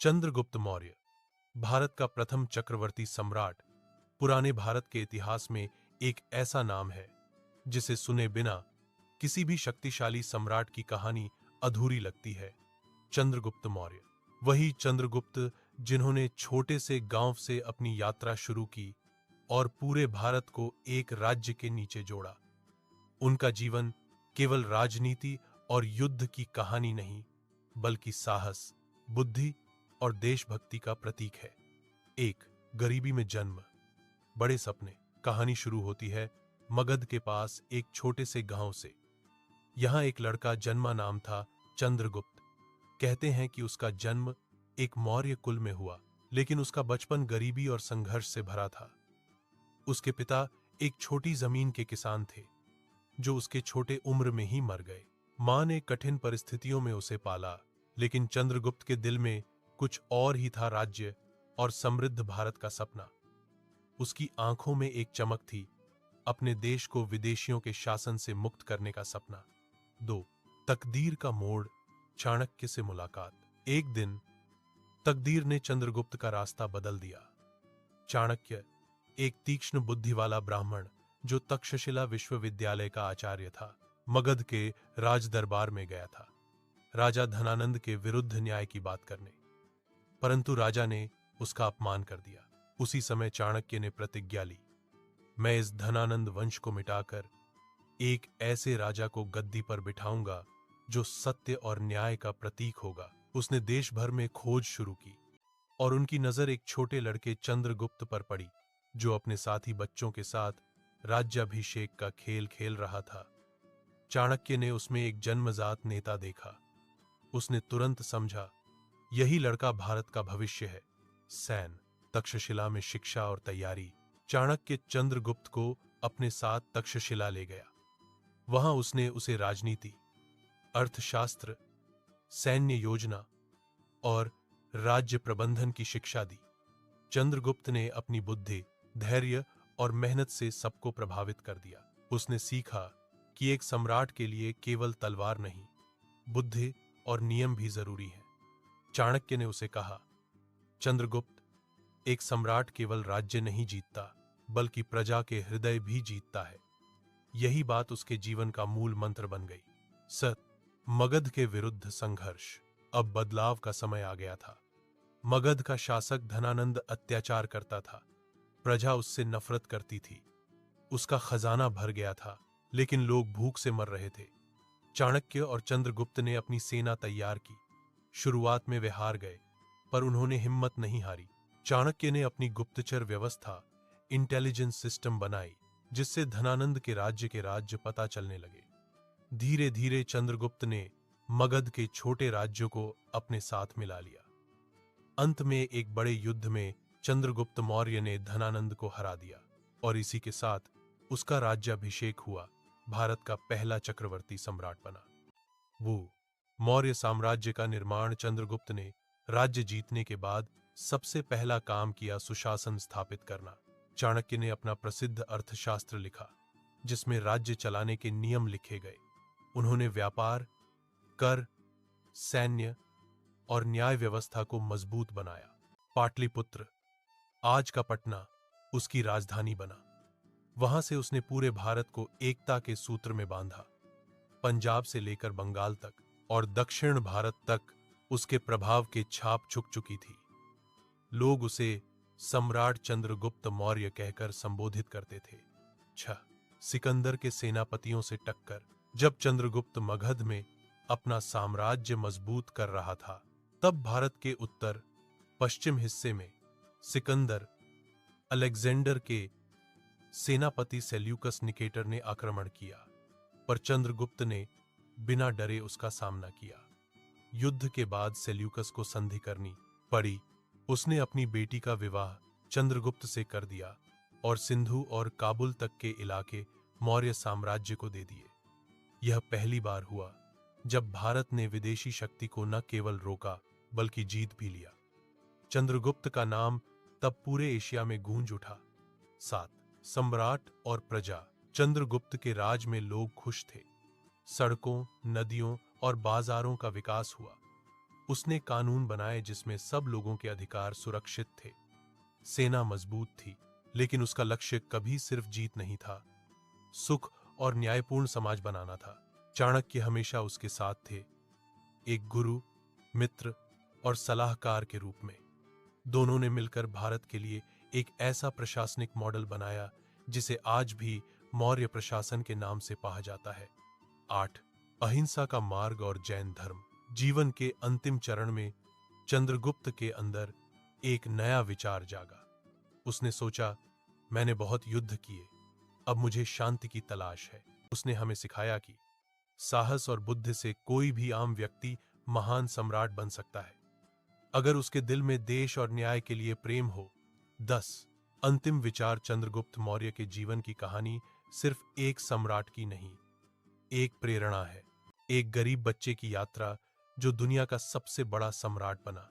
चंद्रगुप्त मौर्य भारत का प्रथम चक्रवर्ती सम्राट। पुराने भारत के इतिहास में एक ऐसा नाम है जिसे सुने बिना किसी भी शक्तिशाली सम्राट की कहानी अधूरी लगती है। चंद्रगुप्त मौर्य, वही चंद्रगुप्त जिन्होंने छोटे से गांव से अपनी यात्रा शुरू की और पूरे भारत को एक राज्य के नीचे जोड़ा। उनका जीवन केवल राजनीति और युद्ध की कहानी नहीं, बल्कि साहस, बुद्धि और देशभक्ति का प्रतीक है। एक, गरीबी में जन्म, बड़े सपने। कहानी शुरू होती है मगध के पास एक छोटे से गांव से। यहां एक लड़का जन्मा, नाम था चंद्रगुप्त। कहते हैं कि उसका जन्म एक मौर्य कुल में हुआ, लेकिन उसका बचपन गरीबी और संघर्ष से भरा था। उसके पिता एक छोटी जमीन के किसान थे जो उसके छोटे उम्र में ही मर गए। मां ने कठिन परिस्थितियों में उसे पाला, लेकिन चंद्रगुप्त के दिल में कुछ और ही था, राज्य और समृद्ध भारत का सपना। उसकी आंखों में एक चमक थी, अपने देश को विदेशियों के शासन से मुक्त करने का सपना। 2, तकदीर का मोड़, चाणक्य से मुलाकात। एक दिन तकदीर ने चंद्रगुप्त का रास्ता बदल दिया। चाणक्य, एक तीक्ष्ण बुद्धि वाला ब्राह्मण जो तक्षशिला विश्वविद्यालय का आचार्य था, मगध के राज दरबार में गया था राजा धनानंद के विरुद्ध न्याय की बात करने, परंतु राजा ने उसका अपमान कर दिया। उसी समय चाणक्य ने प्रतिज्ञा ली, मैं इस धनानंद वंश को मिटाकर एक ऐसे राजा को गद्दी पर बिठाऊंगा जो सत्य और न्याय का प्रतीक होगा। उसने देश भर में खोज शुरू की और उनकी नजर एक छोटे लड़के चंद्रगुप्त पर पड़ी जो अपने साथी बच्चों के साथ राज्याभिषेक का खेल खेल रहा था। चाणक्य ने उसमें एक जन्मजात नेता देखा। उसने तुरंत समझा, यही लड़का भारत का भविष्य है। सैन, तक्षशिला में शिक्षा और तैयारी। चाणक्य चंद्रगुप्त को अपने साथ तक्षशिला ले गया। वहां उसने उसे राजनीति, अर्थशास्त्र, सैन्य योजना और राज्य प्रबंधन की शिक्षा दी। चंद्रगुप्त ने अपनी बुद्धि, धैर्य और मेहनत से सबको प्रभावित कर दिया। उसने सीखा कि एक सम्राट के लिए केवल तलवार नहीं, बुद्धि और नियम भी जरूरी है। चाणक्य ने उसे कहा, चंद्रगुप्त, एक सम्राट केवल राज्य नहीं जीतता, बल्कि प्रजा के हृदय भी जीतता है। यही बात उसके जीवन का मूल मंत्र बन गई। मगध के विरुद्ध संघर्ष। अब बदलाव का समय आ गया था। मगध का शासक धनानंद अत्याचार करता था। प्रजा उससे नफरत करती थी। उसका खजाना भर गया था, लेकिन लोग भूख से मर रहे थे। चाणक्य और चंद्रगुप्त ने अपनी सेना तैयार की। शुरुआत में वे हार गए, पर उन्होंने हिम्मत नहीं हारी। चाणक्य ने अपनी गुप्तचर व्यवस्था, इंटेलिजेंस सिस्टम बनाई, जिससे धनानंद के राज्य पता चलने लगे। धीरे धीरे चंद्रगुप्त ने मगध के छोटे राज्यों को अपने साथ मिला लिया। अंत में एक बड़े युद्ध में चंद्रगुप्त मौर्य ने धनानंद को हरा दिया और इसी के साथ उसका राज्याभिषेक हुआ। भारत का पहला चक्रवर्ती सम्राट बना। वो मौर्य साम्राज्य का निर्माण। चंद्रगुप्त ने राज्य जीतने के बाद सबसे पहला काम किया सुशासन स्थापित करना। चाणक्य ने अपना प्रसिद्ध अर्थशास्त्र लिखा, जिसमें राज्य चलाने के नियम लिखे गए। उन्होंने व्यापार, कर, सैन्य और न्याय व्यवस्था को मजबूत बनाया। पाटलिपुत्र, आज का पटना, उसकी राजधानी बना। वहां से उसने पूरे भारत को एकता के सूत्र में बांधा। पंजाब से लेकर बंगाल तक और दक्षिण भारत तक उसके प्रभाव की छाप छुप चुकी थी। लोग उसे सम्राट चंद्रगुप्त मौर्य कहकर संबोधित करते थे। 6, सिकंदर के सेनापतियों से टक्कर। जब चंद्रगुप्त मगध में अपना साम्राज्य मजबूत कर रहा था, तब भारत के उत्तर पश्चिम हिस्से में सिकंदर, अलेक्जेंडर के सेनापति सेल्यूकस निकेटर ने आक्रमण किया, पर चंद्रगुप्त ने बिना डरे उसका सामना किया। युद्ध के बाद सेल्यूकस को संधि करनी पड़ी। उसने अपनी बेटी का विवाह चंद्रगुप्त से कर दिया और सिंधु और काबुल तक के इलाके मौर्य साम्राज्य को दे दिए। यह पहली बार हुआ जब भारत ने विदेशी शक्ति को न केवल रोका, बल्कि जीत भी लिया। चंद्रगुप्त का नाम तब पूरे एशिया में गूंज उठा। 7, सम्राट और प्रजा। चंद्रगुप्त के राज में लोग खुश थे। सड़कों, नदियों और बाजारों का विकास हुआ। उसने कानून बनाए जिसमें सब लोगों के अधिकार सुरक्षित थे। सेना मजबूत थी, लेकिन उसका लक्ष्य कभी सिर्फ जीत नहीं था, सुख और न्यायपूर्ण समाज बनाना था। चाणक्य हमेशा उसके साथ थे, एक गुरु, मित्र और सलाहकार के रूप में। दोनों ने मिलकर भारत के लिए एक ऐसा प्रशासनिक मॉडल बनाया जिसे आज भी मौर्य प्रशासन के नाम से पाया जाता है। 8. अहिंसा का मार्ग और जैन धर्म। जीवन के अंतिम चरण में चंद्रगुप्त के अंदर एक नया विचार जागा। उसने सोचा, मैंने बहुत युद्ध किए, अब मुझे शांति की तलाश है। उसने हमें सिखाया कि साहस और बुद्धि से कोई भी आम व्यक्ति महान सम्राट बन सकता है, अगर उसके दिल में देश और न्याय के लिए प्रेम हो। 10. अंतिम विचार। चंद्रगुप्त मौर्य के जीवन की कहानी सिर्फ एक सम्राट की नहीं, एक प्रेरणा है। एक गरीब बच्चे की यात्रा जो दुनिया का सबसे बड़ा सम्राट बना।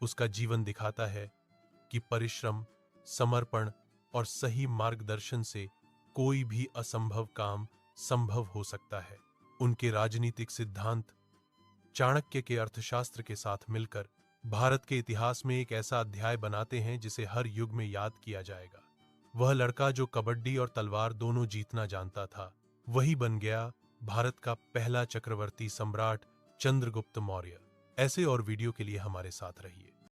उसका जीवन दिखाता है कि परिश्रम, समर्पण और सही मार्गदर्शन से कोई भी असंभव काम संभव हो सकता है। उनके राजनीतिक सिद्धांत चाणक्य के अर्थशास्त्र के साथ मिलकर भारत के इतिहास में एक ऐसा अध्याय बनाते हैं जिसे हर युग में याद किया जाएगा। वह लड़का जो कबड्डी और तलवार दोनों जीतना जानता था, वही बन गया भारत का पहला चक्रवर्ती सम्राट चंद्रगुप्त मौर्य। ऐसे और वीडियो के लिए हमारे साथ रहिए।